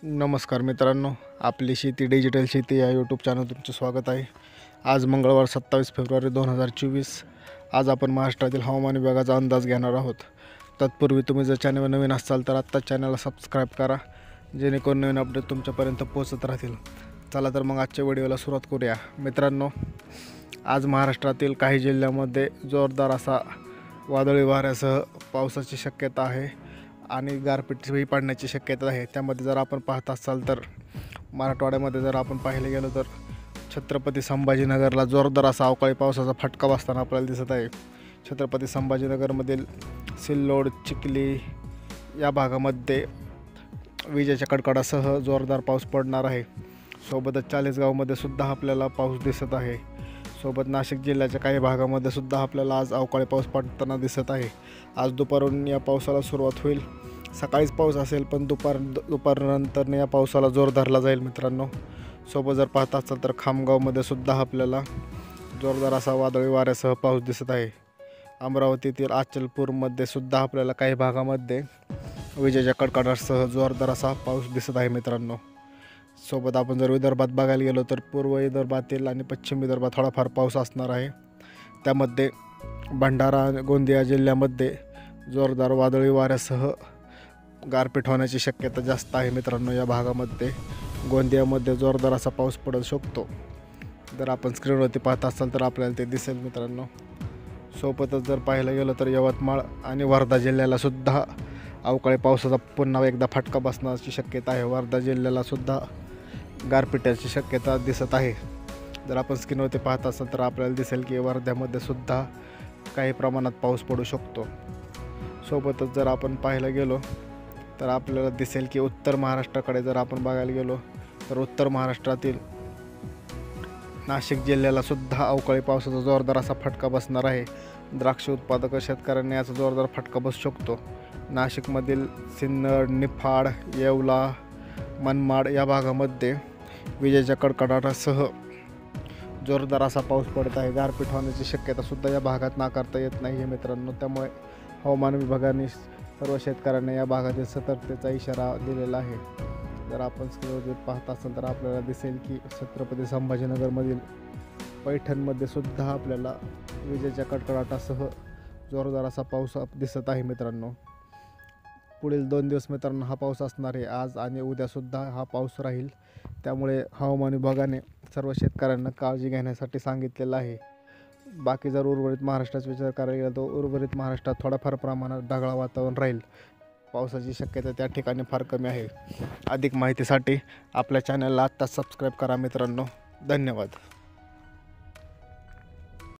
नमस्कार मित्रांनो, आपली शेती डिजिटल शेती या यूट्यूब चॅनल तुमचे स्वागत आहे। आज मंगळवार 27 फेब्रुवारी 2024। आज आपण महाराष्ट्रातील हवामान विभागाचा अंदाज घेणार आहोत। तत्पूर्वी तुम्ही जर चॅनलवर नवीन असाल तर आत्ता चॅनलला सबस्क्राईब करा, जेणेकरून नवीन अपडेट तुमच्यापर्यंत पोहोचत राहतील। चला तर मग आजच्या व्हिडिओला सुरुवात करूया। मित्रांनो, आज महाराष्ट्रातील काही जिल्ह्यांमध्ये जोरदार असा वादळी वाऱ्यासह पावसाची शक्यता आहे आणि गारपीटही पडण्याची शक्यता आहे। त्यामध्ये जर आपण पाहत असाल तर मराठवाड्यामध्ये जर आपण पाहिले गेलो तर छत्रपती संभाजीनगरला जोरदार असा अवकाळी पावसाचा फटका बसताना आपल्याला दिसत आहे। छत्रपती संभाजीनगरमधील सिल्लोड, चिखली या भागामध्ये विजेच्या कडकडासह जोरदार पाऊस पडणार आहे। सोबतच चाळीसगावमध्ये सुद्धा आपल्याला पाऊस दिसत आहे। सोबत नाशिक जिल्ह्याच्या काही भागामध्ये सुद्धा आपल्याला आज अवकाळी पाऊस पडताना दिसत आहे। आज दुपारून या पावसाला सुरुवात होईल। सकाळीच पाऊस असेल, पण दुपारनंतर या पावसाला जोर धरला जाईल मित्रांनो। सोबत जर पाहत असाल तर खामगावमध्ये सुद्धा आपल्याला जोरदार असा वादळी वाऱ्यासह पाऊस दिसत आहे। अमरावतीतील अचलपूरमध्ये सुद्धा आपल्याला काही भागामध्ये विजेच्या कडकडाटासह जोरदार असा पाऊस दिसत आहे मित्रांनो। सोबत आपण जर विदर्भात बघायला गेलो तर पूर्व विदर्भातील आणि पश्चिम विदर्भात थोडाफार पाऊस असणार आहे। त्यामध्ये भंडारा, गोंदिया जिल्ह्यामध्ये जोरदार वादळी वाऱ्यासह गारपीट होण्याची शक्यता जास्त आहे मित्रांनो। या भागामध्ये गोंदियामध्ये जोरदार असा पाऊस पडू शकतो। जर आपण स्क्रीनवरती पाहत असाल तर आपल्याला ते दिसेल मित्रांनो। सोबतच जर पाहायला गेलं तर यवतमाळ आणि वर्धा जिल्ह्याला सुद्धा अवकाळी पावसाचा पुन्हा एकदा फटका बसण्याची शक्यता आहे। वर्धा जिल्ह्याला सुद्धा गारपिटाची शक्यता दिसत आहे। जर आपण स्क्रीनवरती पाहत असाल तर आपल्याला दिसेल की वर्ध्यामध्ये सुद्धा काही प्रमाणात पाऊस पडू शकतो। सोबतच जर आपण पाहायला गेलो तर आपल्याला दिसेल की उत्तर महाराष्ट्राकडे जर आपण बघायला गेलो तर उत्तर महाराष्ट्रातील नाशिक जिल्ह्याला सुद्धा अवकाळी पावसाचा जोरदार असा फटका बसणार आहे। द्राक्ष उत्पादक शेतकऱ्यांना याचा जोरदार फटका बसू शकतो। नाशिकमधील सिन्नर, निफाड, येवला, मनमाड या भागामध्ये विजेच्या कडकडाटासह जोरदार असा पाऊस पडत आहे। गारपीट होण्याची शक्यता सुद्धा या भागात नाकारता येत नाही आहे मित्रांनो। त्यामुळे हवामान विभागाने सर्व शेतकऱ्यांना या भागातील सतर्कतेचा इशारा दिलेला आहे। जर आपण स्क्रीनवर पाहत असाल तर आपल्याला दिसेल की छत्रपती संभाजीनगरमधील पैठणमध्ये सुद्धा आपल्याला विजेच्या कडकडाटासह जोरदार असा पाऊस दिसत आहे मित्रांनो। पुढील 2 दिवस मित्रांनो हा पाऊस असणार आहे। आज आणि उद्यासुद्धा हा पाऊस राहील। त्यामुळे हवामान विभागाने सर्व शेतकऱ्यांना काळजी घेण्यासाठी सांगितलेलं आहे। बाकी जर उर्वरित महाराष्ट्राचा विचार करायला गेला तर उर्वरित महाराष्ट्रात थोड्याफार प्रमाणात ढगाळ वातावरण राहील। पावसाची शक्यता त्या ठिकाणी फार कमी आहे। अधिक माहितीसाठी आपल्या चॅनलला आत्ताच सबस्क्राईब करा मित्रांनो। धन्यवाद।